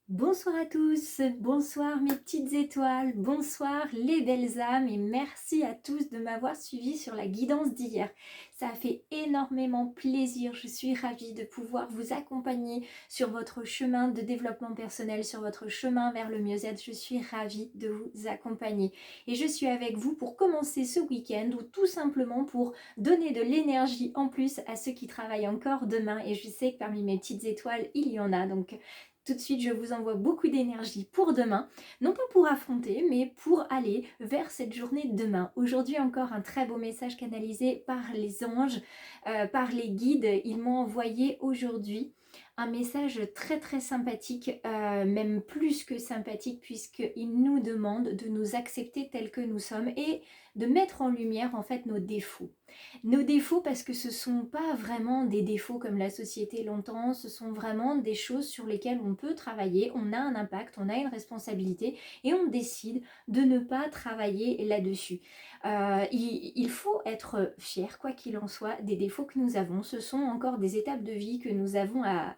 Bonsoir à tous, bonsoir mes petites étoiles, bonsoir les belles âmes et merci à tous de m'avoir suivi sur la guidance d'hier. Ça a fait énormément plaisir, je suis ravie de pouvoir vous accompagner sur votre chemin de développement personnel, sur votre chemin vers le mieux-être. Je suis ravie de vous accompagner et je suis avec vous pour commencer ce week-end ou tout simplement pour donner de l'énergie en plus à ceux qui travaillent encore demain et je sais que parmi mes petites étoiles il y en a donc tout de suite, je vous envoie beaucoup d'énergie pour demain, non pas pour affronter, mais pour aller vers cette journée de demain. Aujourd'hui encore un très beau message canalisé par les anges, par les guides. Ils m'ont envoyé aujourd'hui un message très très sympathique, même plus que sympathique, puisqu'ils nous demandent de nous accepter tels que nous sommes et de mettre en lumière en fait nos défauts. Nos défauts parce que ce ne sont pas vraiment des défauts comme la société l'entend, ce sont vraiment des choses sur lesquelles on peut travailler, on a un impact, on a une responsabilité et on décide de ne pas travailler là-dessus. Il faut être fier, quoi qu'il en soit, des défauts que nous avons. Ce sont encore des étapes de vie que nous avons à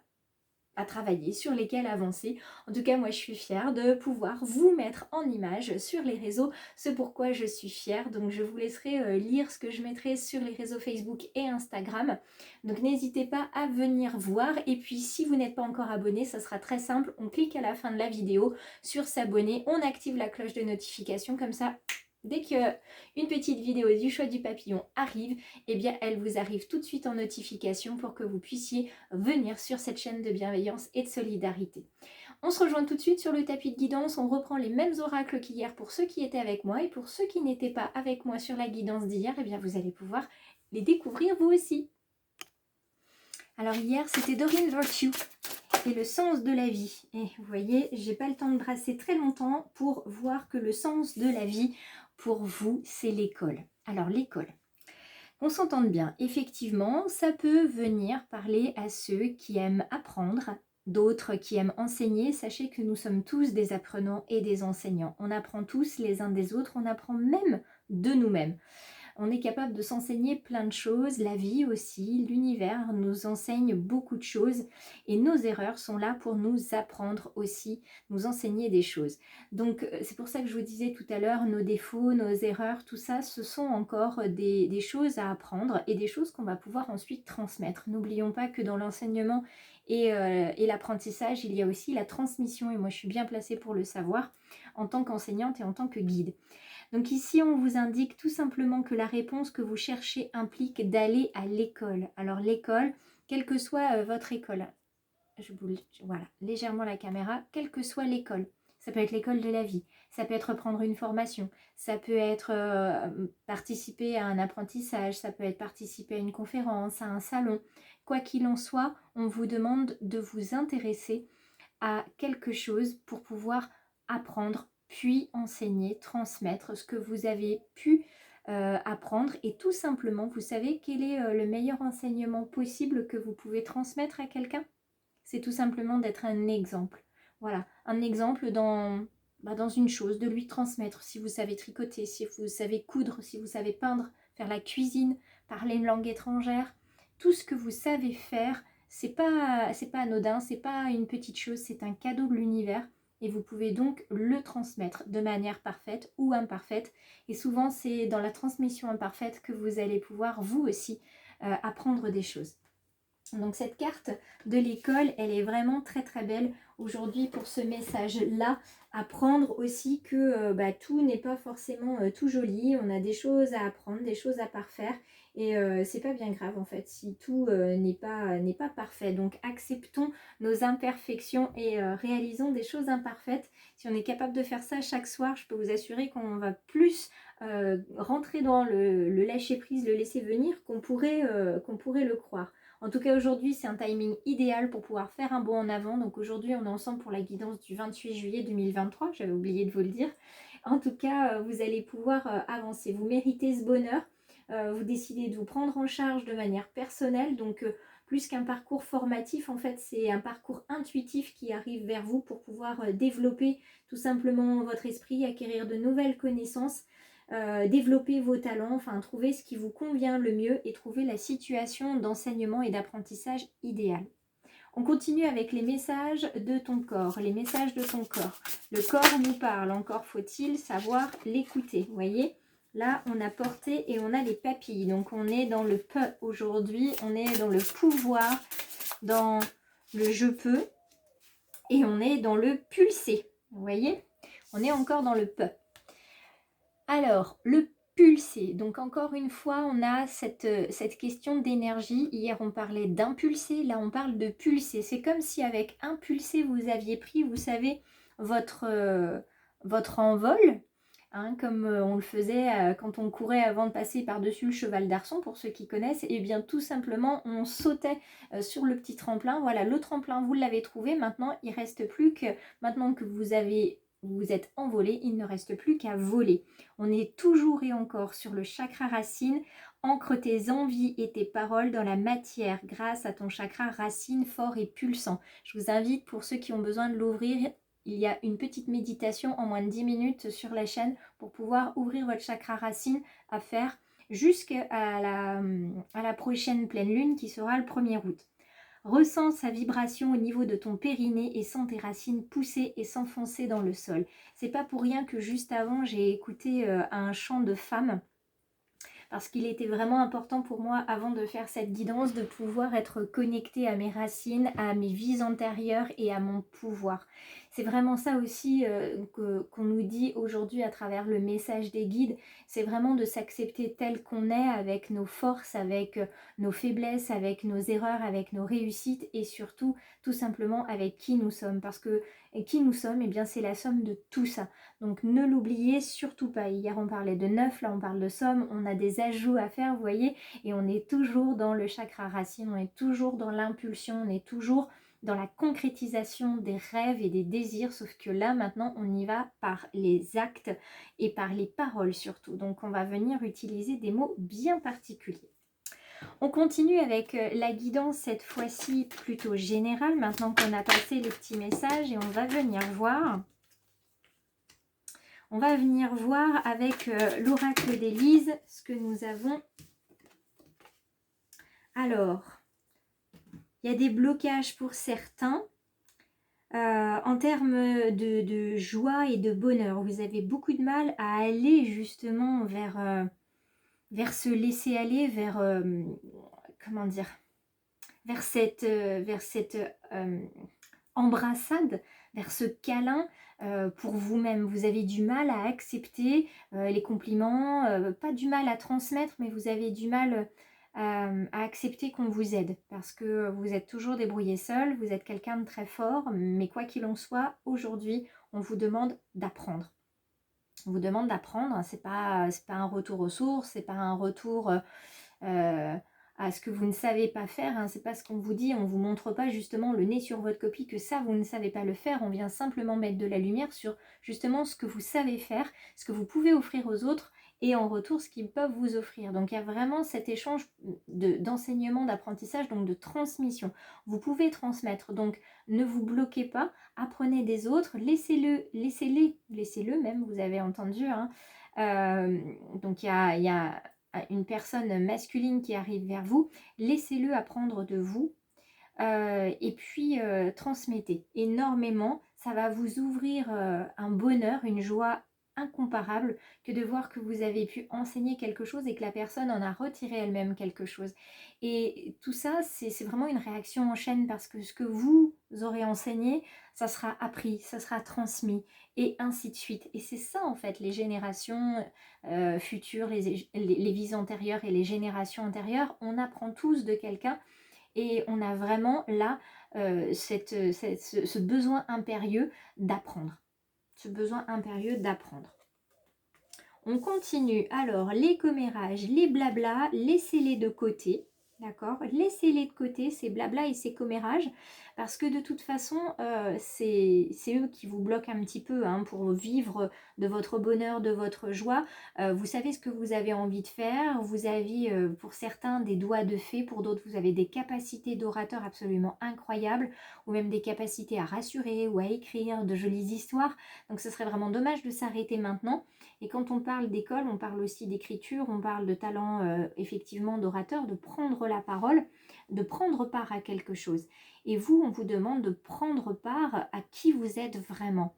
travailler, sur lesquels avancer. En tout cas, moi, je suis fière de pouvoir vous mettre en image sur les réseaux, ce pourquoi je suis fière. Donc, je vous laisserai lire ce que je mettrai sur les réseaux Facebook et Instagram. Donc, n'hésitez pas à venir voir. Et puis, si vous n'êtes pas encore abonné, ça sera très simple. On clique à la fin de la vidéo sur s'abonner. On active la cloche de notification. Comme ça, dès qu'une petite vidéo du choix du papillon arrive, eh bien, elle vous arrive tout de suite en notification pour que vous puissiez venir sur cette chaîne de bienveillance et de solidarité. On se rejoint tout de suite sur le tapis de guidance, on reprend les mêmes oracles qu'hier pour ceux qui étaient avec moi et pour ceux qui n'étaient pas avec moi sur la guidance d'hier, eh bien vous allez pouvoir les découvrir vous aussi. Alors hier c'était Doreen Virtue et le sens de la vie. Et vous voyez, j'ai pas le temps de brasser très longtemps pour voir que le sens de la vie pour vous c'est l'école. Alors l'école. On s'entende bien, effectivement, ça peut venir parler à ceux qui aiment apprendre, d'autres qui aiment enseigner. Sachez que nous sommes tous des apprenants et des enseignants. On apprend tous les uns des autres, on apprend même de nous-mêmes. On est capable de s'enseigner plein de choses, la vie aussi, l'univers nous enseigne beaucoup de choses et nos erreurs sont là pour nous apprendre aussi, nous enseigner des choses. Donc c'est pour ça que je vous disais tout à l'heure, nos défauts, nos erreurs, tout ça, ce sont encore des choses à apprendre et des choses qu'on va pouvoir ensuite transmettre. N'oublions pas que dans l'enseignement et l'apprentissage, il y a aussi la transmission et moi je suis bien placée pour le savoir en tant qu'enseignante et en tant que guide. Donc ici, on vous indique tout simplement que la réponse que vous cherchez implique d'aller à l'école. Alors l'école, quelle que soit votre école, voilà, légèrement la caméra, quelle que soit l'école. Ça peut être l'école de la vie, ça peut être prendre une formation, ça peut être participer à un apprentissage, ça peut être participer à une conférence, à un salon. Quoi qu'il en soit, on vous demande de vous intéresser à quelque chose pour pouvoir apprendre, puis enseigner, transmettre ce que vous avez pu apprendre. Et tout simplement, vous savez quel est le meilleur enseignement possible que vous pouvez transmettre à quelqu'un? C'est tout simplement d'être un exemple. Voilà, un exemple dans une chose, de lui transmettre. Si vous savez tricoter, si vous savez coudre, si vous savez peindre, faire la cuisine, parler une langue étrangère, tout ce que vous savez faire, c'est pas anodin, c'est pas une petite chose, c'est un cadeau de l'univers et vous pouvez donc le transmettre de manière parfaite ou imparfaite. Et souvent, c'est dans la transmission imparfaite que vous allez pouvoir vous aussi apprendre des choses. Donc cette carte de l'école, elle est vraiment très très belle aujourd'hui pour ce message-là. Apprendre aussi que tout n'est pas forcément tout joli. On a des choses à apprendre, des choses à parfaire. Et c'est pas bien grave en fait si tout n'est pas parfait. Donc acceptons nos imperfections et réalisons des choses imparfaites. Si on est capable de faire ça chaque soir, je peux vous assurer qu'on va plus rentrer dans le lâcher-prise, le laisser venir qu'on pourrait le croire. En tout cas, aujourd'hui, c'est un timing idéal pour pouvoir faire un bond en avant. Donc aujourd'hui, on est ensemble pour la guidance du 28 juillet 2023. J'avais oublié de vous le dire. En tout cas, vous allez pouvoir avancer. Vous méritez ce bonheur. Vous décidez de vous prendre en charge de manière personnelle. Donc, plus qu'un parcours formatif, en fait, c'est un parcours intuitif qui arrive vers vous pour pouvoir développer tout simplement votre esprit, acquérir de nouvelles connaissances. Développer vos talents, enfin trouver ce qui vous convient le mieux et trouver la situation d'enseignement et d'apprentissage idéale. On continue avec les messages de ton corps, les messages de ton corps. Le corps nous parle, encore faut-il savoir l'écouter, vous voyez? Là, on a porté et on a les papilles. Donc, on est dans le peu aujourd'hui, on est dans le pouvoir, dans le je peux et on est dans le pulser. Vous voyez? On est encore dans le peu. Alors, le pulser. Donc, encore une fois, on a cette question d'énergie. Hier, on parlait d'impulser. Là, on parle de pulser. C'est comme si avec impulser, vous aviez pris, vous savez, votre envol. Hein, comme on le faisait quand on courait avant de passer par-dessus le cheval d'arçon, pour ceux qui connaissent, et bien tout simplement on sautait sur le petit tremplin. Voilà, le tremplin, vous l'avez trouvé. Maintenant, il reste plus que, maintenant que vous êtes envolé, il ne reste plus qu'à voler. On est toujours et encore sur le chakra racine. Ancre tes envies et tes paroles dans la matière grâce à ton chakra racine fort et pulsant. Je vous invite, pour ceux qui ont besoin de l'ouvrir, il y a une petite méditation en moins de 10 minutes sur la chaîne pour pouvoir ouvrir votre chakra racine à faire jusqu'à la prochaine pleine lune qui sera le 1er août. Ressens sa vibration au niveau de ton périnée et sens tes racines pousser et s'enfoncer dans le sol. C'est pas pour rien que juste avant j'ai écouté un chant de femme, parce qu'il était vraiment important pour moi, avant de faire cette guidance, de pouvoir être connectée à mes racines, à mes vies antérieures et à mon pouvoir. C'est vraiment ça aussi qu'on nous dit aujourd'hui à travers le message des guides. C'est vraiment de s'accepter tel qu'on est, avec nos forces, avec nos faiblesses, avec nos erreurs, avec nos réussites et surtout, tout simplement, avec qui nous sommes. Parce que qui nous sommes, eh bien, c'est la somme de tout ça. Donc ne l'oubliez surtout pas. Hier on parlait de 9, là on parle de somme, on a des ajouts à faire, vous voyez, et on est toujours dans le chakra racine, on est toujours dans l'impulsion, on est toujours dans la concrétisation des rêves et des désirs, sauf que là maintenant on y va par les actes et par les paroles surtout. Donc on va venir utiliser des mots bien particuliers. On continue avec la guidance, cette fois-ci plutôt générale, maintenant qu'on a passé les petits messages, et on va venir voir. On va venir voir avec l'oracle d'Élise ce que nous avons. Alors, il y a des blocages pour certains en termes de joie et de bonheur. Vous avez beaucoup de mal à aller justement vers se laisser aller, vers, comment dire, vers cette embrassade, vers ce câlin pour vous-même. Vous avez du mal à accepter les compliments, pas du mal à transmettre, mais vous avez du mal à accepter qu'on vous aide, parce que vous êtes toujours débrouillé seul, vous êtes quelqu'un de très fort, mais quoi qu'il en soit, aujourd'hui, on vous demande d'apprendre. On vous demande d'apprendre, c'est pas un retour aux sources, c'est pas un retour à ce que vous ne savez pas faire, hein. C'est pas ce qu'on vous dit, on vous montre pas justement le nez sur votre copie que ça vous ne savez pas le faire, on vient simplement mettre de la lumière sur justement ce que vous savez faire, ce que vous pouvez offrir aux autres et en retour ce qu'ils peuvent vous offrir. Donc il y a vraiment cet échange d'enseignement, d'apprentissage, donc de transmission. Vous pouvez transmettre, donc ne vous bloquez pas, apprenez des autres, laissez-le même, vous avez entendu, hein. Donc il y a une personne masculine qui arrive vers vous, laissez-le apprendre de vous et puis transmettez énormément. Ça va vous ouvrir un bonheur, une joie incomparable que de voir que vous avez pu enseigner quelque chose et que la personne en a retiré elle-même quelque chose. Et tout ça, c'est vraiment une réaction en chaîne, parce que ce que vous aurez enseigné, ça sera appris, ça sera transmis et ainsi de suite. Et c'est ça en fait, les générations futures, les vies antérieures et les générations antérieures, on apprend tous de quelqu'un. Et on a vraiment là ce besoin impérieux d'apprendre. Ce besoin impérieux d'apprendre. On continue. Alors, les commérages, les blabla, laissez-les de côté. D'accord? Laissez-les de côté, ces blabla et ces commérages, parce que de toute façon, c'est eux qui vous bloquent un petit peu hein, pour vivre de votre bonheur, de votre joie. Vous savez ce que vous avez envie de faire. Vous avez, pour certains, des doigts de fée. Pour d'autres, vous avez des capacités d'orateur absolument incroyables, ou même des capacités à rassurer ou à écrire de jolies histoires. Donc, ce serait vraiment dommage de s'arrêter maintenant. Et quand on parle d'école, on parle aussi d'écriture, on parle de talent effectivement d'orateur, de prendre la parole. de prendre part à quelque chose. Et vous, on vous demande de prendre part à qui vous êtes vraiment.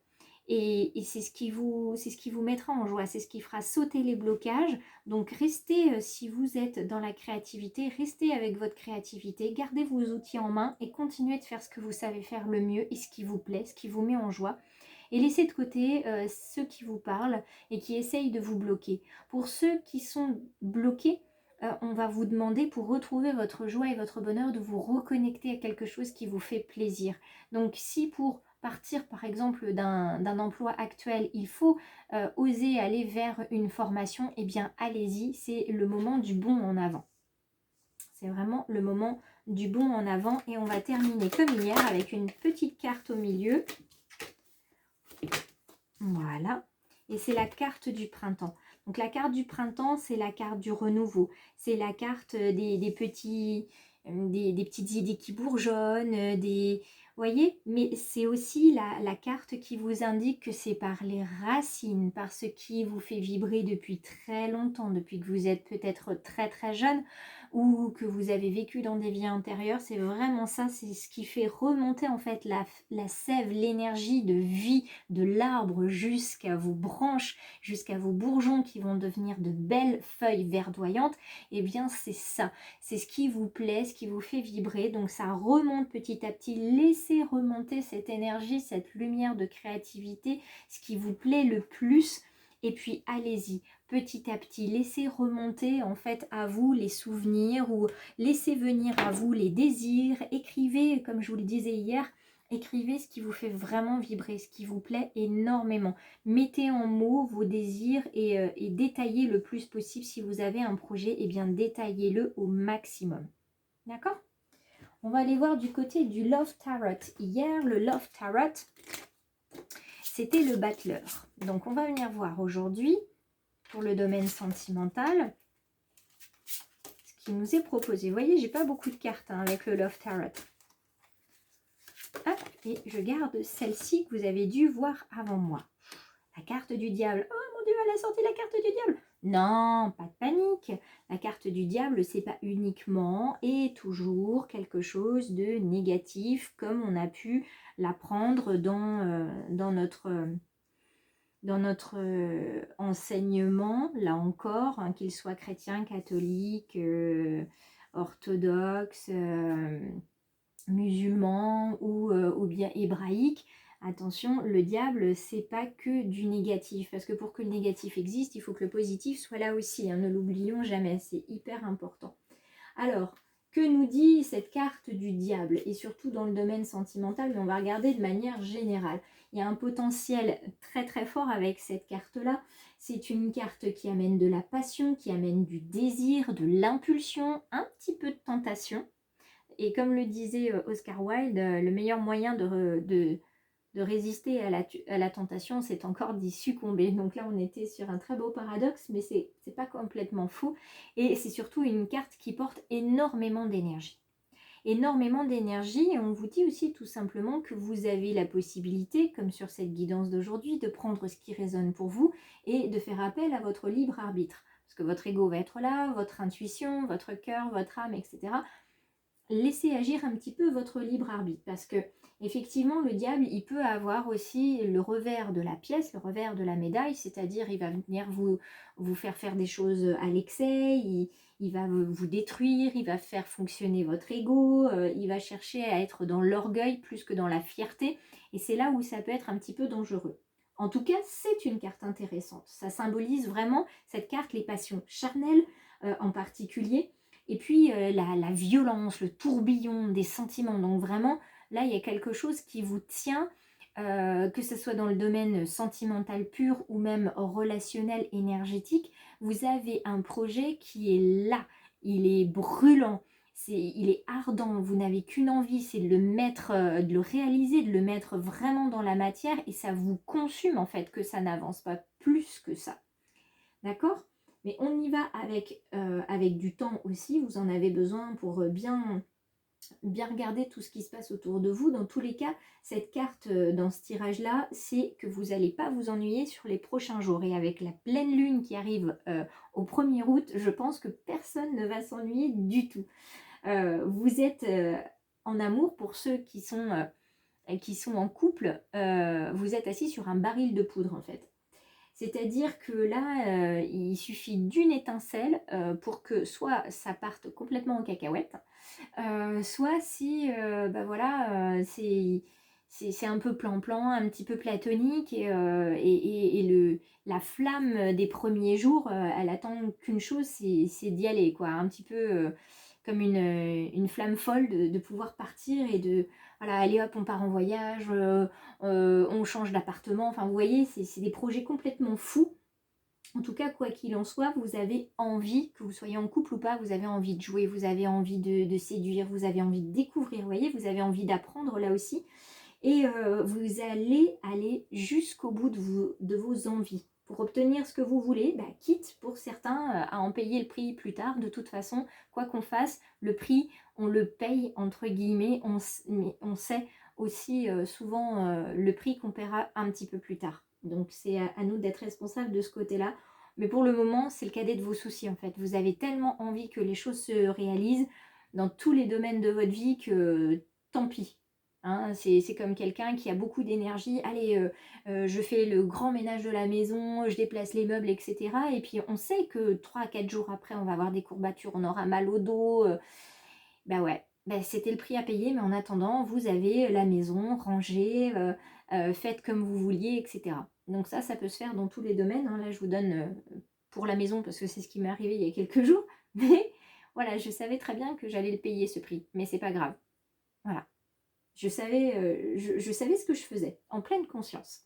Et c'est ce qui vous mettra en joie, c'est ce qui fera sauter les blocages. Donc restez, si vous êtes dans la créativité, restez avec votre créativité, gardez vos outils en main et continuez de faire ce que vous savez faire le mieux et ce qui vous plaît, ce qui vous met en joie. Et laissez de côté ceux qui vous parlent et qui essayent de vous bloquer. Pour ceux qui sont bloqués, on va vous demander, pour retrouver votre joie et votre bonheur, de vous reconnecter à quelque chose qui vous fait plaisir. Donc si pour partir par exemple d'un emploi actuel, il faut oser aller vers une formation, eh bien allez-y, c'est le moment du bond en avant. C'est vraiment le moment du bond en avant et on va terminer comme hier avec une petite carte au milieu. Voilà, et c'est la carte du printemps. Donc la carte du printemps, c'est la carte du renouveau. C'est la carte des petites idées qui bourgeonnent, voyez, mais c'est aussi la carte qui vous indique que c'est par les racines, par ce qui vous fait vibrer depuis très longtemps, depuis que vous êtes peut-être très très jeune ou que vous avez vécu dans des vies antérieures. C'est vraiment ça, c'est ce qui fait remonter en fait la sève, l'énergie de vie de l'arbre jusqu'à vos branches, jusqu'à vos bourgeons qui vont devenir de belles feuilles verdoyantes. Eh bien c'est ça, c'est ce qui vous plaît, ce qui vous fait vibrer. Donc ça remonte petit à petit, laissez remonter cette énergie, cette lumière de créativité, ce qui vous plaît le plus. Et puis allez-y, petit à petit, laissez remonter en fait à vous les souvenirs ou laissez venir à vous les désirs. Écrivez, comme je vous le disais hier, écrivez ce qui vous fait vraiment vibrer, ce qui vous plaît énormément. Mettez en mots vos désirs et détaillez le plus possible. Si vous avez un projet, eh bien détaillez-le au maximum. D'accord ? On va aller voir du côté du Love Tarot. Hier, le Love Tarot, c'était le battleur. Donc on va venir voir aujourd'hui, pour le domaine sentimental, ce qui nous est proposé. Vous voyez, j'ai pas beaucoup de cartes avec le Love Tarot. Hop, et je garde celle-ci que vous avez dû voir avant moi. La carte du diable. Oh mon Dieu, elle a sorti la carte du diable. Non, pas de panique. La carte du diable, c'est pas uniquement et toujours quelque chose de négatif, comme on a pu l'apprendre dans notre enseignement, là encore, hein, qu'il soit chrétien, catholique, orthodoxe, musulman ou bien hébraïque. Attention, le diable, c'est pas que du négatif, parce que pour que le négatif existe, il faut que le positif soit là aussi, hein, ne l'oublions jamais, c'est hyper important. Alors, que nous dit cette carte du diable, et surtout dans le domaine sentimental, mais on va regarder de manière générale. Il y a un potentiel très très fort avec cette carte-là. C'est une carte qui amène de la passion, qui amène du désir, de l'impulsion, un petit peu de tentation. Et comme le disait Oscar Wilde, le meilleur moyen de résister à la tentation, c'est encore d'y succomber. Donc là, on était sur un très beau paradoxe, mais c'est pas complètement faux. Et c'est surtout une carte qui porte énormément d'énergie. Énormément d'énergie, et on vous dit aussi tout simplement que vous avez la possibilité, comme sur cette guidance d'aujourd'hui, de prendre ce qui résonne pour vous et de faire appel à votre libre arbitre. Parce que votre ego va être là, votre intuition, votre cœur, votre âme, etc. Laissez agir un petit peu votre libre arbitre, parce que effectivement le diable, il peut avoir aussi le revers de la pièce, le revers de la médaille, c'est-à-dire il va venir vous faire des choses à l'excès, il va vous détruire, il va faire fonctionner votre ego, il va chercher à être dans l'orgueil plus que dans la fierté, et c'est là où ça peut être un petit peu dangereux. En tout cas, c'est une carte intéressante, ça symbolise vraiment cette carte, les passions charnelles en particulier, et puis la violence, le tourbillon des sentiments. Donc vraiment, là, il y a quelque chose qui vous tient, que ce soit dans le domaine sentimental pur ou même relationnel, énergétique. Vous avez un projet qui est là, il est brûlant, il est ardent. Vous n'avez qu'une envie, c'est de le mettre, de le réaliser, de le mettre vraiment dans la matière. Et ça vous consume en fait, que ça n'avance pas plus que ça. D'accord ? Mais on y va avec du temps aussi, vous en avez besoin pour bien regarder tout ce qui se passe autour de vous. Dans tous les cas, cette carte dans ce tirage-là, c'est que vous n'allez pas vous ennuyer sur les prochains jours. Et avec la pleine lune qui arrive au 1er août, je pense que personne ne va s'ennuyer du tout. Vous êtes en amour. Pour ceux qui sont en couple, vous êtes assis sur un baril de poudre en fait. C'est-à-dire que là, il suffit d'une étincelle pour que soit ça parte complètement en cacahuète, soit si bah voilà, c'est un peu plan-plan, un petit peu platonique et la flamme des premiers jours, elle attend qu'une chose, c'est d'y aller, quoi. Un petit peu comme une flamme folle de pouvoir partir et de, voilà, allez hop, on part en voyage, on change d'appartement. Enfin, vous voyez, c'est des projets complètement fous. En tout cas, quoi qu'il en soit, vous avez envie, que vous soyez en couple ou pas, vous avez envie de jouer, vous avez envie de séduire, vous avez envie de découvrir, vous voyez, vous avez envie d'apprendre là aussi. Et vous allez aller jusqu'au bout de vos envies. Pour obtenir ce que vous voulez, bah, quitte pour certains à en payer le prix plus tard. De toute façon, quoi qu'on fasse, le prix, on le paye entre guillemets. Mais on sait aussi souvent le prix qu'on paiera un petit peu plus tard. Donc c'est à nous d'être responsables de ce côté-là. Mais pour le moment, c'est le cadet de vos soucis en fait. Vous avez tellement envie que les choses se réalisent dans tous les domaines de votre vie que tant pis. Hein, c'est comme quelqu'un qui a beaucoup d'énergie. Allez, je fais le grand ménage de la maison, je déplace les meubles, etc. Et puis on sait que 3 à 4 jours après, on va avoir des courbatures, on aura mal au dos. Bah ouais, bah, c'était le prix à payer, mais en attendant, vous avez la maison rangée, faites comme vous vouliez, etc. Donc ça peut se faire dans tous les domaines. Hein. Là, je vous donne pour la maison parce que c'est ce qui m'est arrivé il y a quelques jours. Mais voilà, je savais très bien que j'allais le payer ce prix, mais c'est pas grave. Voilà. Je savais ce que je faisais, en pleine conscience.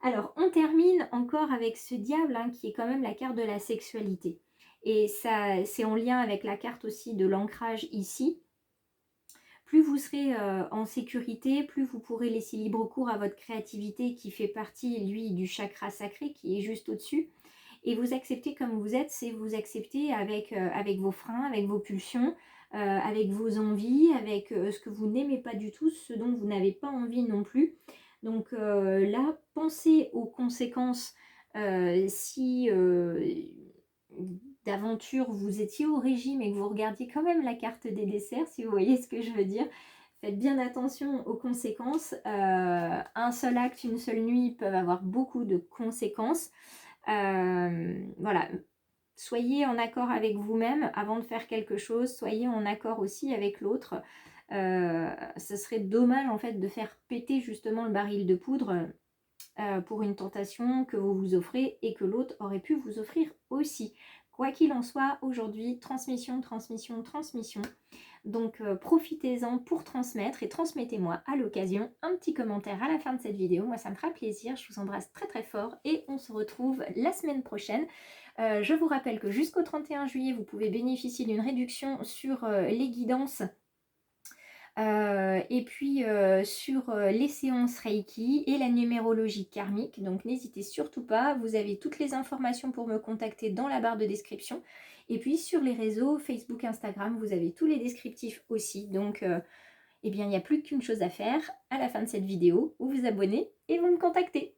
Alors, on termine encore avec ce diable hein, qui est quand même la carte de la sexualité. Et ça, c'est en lien avec la carte aussi de l'ancrage ici. Plus vous serez en sécurité, plus vous pourrez laisser libre cours à votre créativité qui fait partie, lui, du chakra sacré qui est juste au-dessus. Et vous accepter comme vous êtes, c'est vous accepter avec vos freins, avec vos pulsions, avec vos envies, avec ce que vous n'aimez pas du tout, ce dont vous n'avez pas envie non plus. Donc là, pensez aux conséquences si d'aventure vous étiez au régime et que vous regardiez quand même la carte des desserts, si vous voyez ce que je veux dire. Faites bien attention aux conséquences. Un seul acte, une seule nuit peuvent avoir beaucoup de conséquences. Voilà, soyez en accord avec vous-même avant de faire quelque chose, soyez en accord aussi avec l'autre. Ce serait dommage en fait de faire péter justement le baril de poudre pour une tentation que vous vous offrez et que l'autre aurait pu vous offrir aussi. Quoi qu'il en soit, aujourd'hui, transmission, transmission, transmission. Donc profitez-en pour transmettre et transmettez-moi à l'occasion un petit commentaire à la fin de cette vidéo. Moi, ça me fera plaisir. Je vous embrasse très très fort et on se retrouve la semaine prochaine. Je vous rappelle que jusqu'au 31 juillet, vous pouvez bénéficier d'une réduction sur les guidances et puis sur les séances Reiki et la numérologie karmique. Donc n'hésitez surtout pas, vous avez toutes les informations pour me contacter dans la barre de description. Et puis sur les réseaux Facebook, Instagram, vous avez tous les descriptifs aussi. Donc eh bien il n'y a plus qu'une chose à faire à la fin de cette vidéo, vous vous abonnez et vous me contactez.